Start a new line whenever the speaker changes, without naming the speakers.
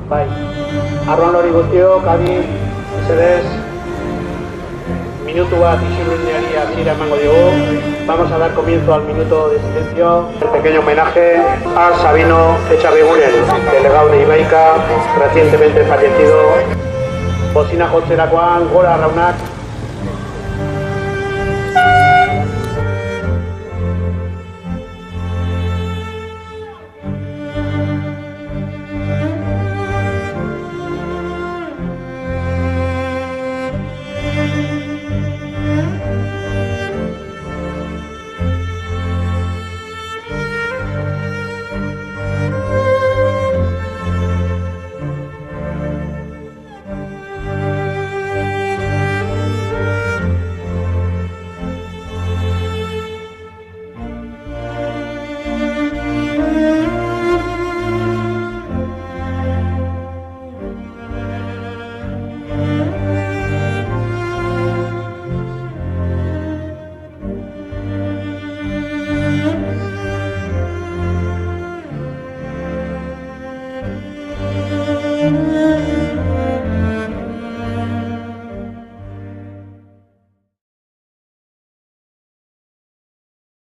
Bai, arroan hori guztiok, adi, mesedez, minutu bat isilundiari hasiera emango diogu. Vamos a dar comienzo al minuto de silencio. El pequeño homenaje a Sabino Echarriguren, delegado de Ibaica, recientemente fallecido. Bozina jotzerakoan, gora arraunak.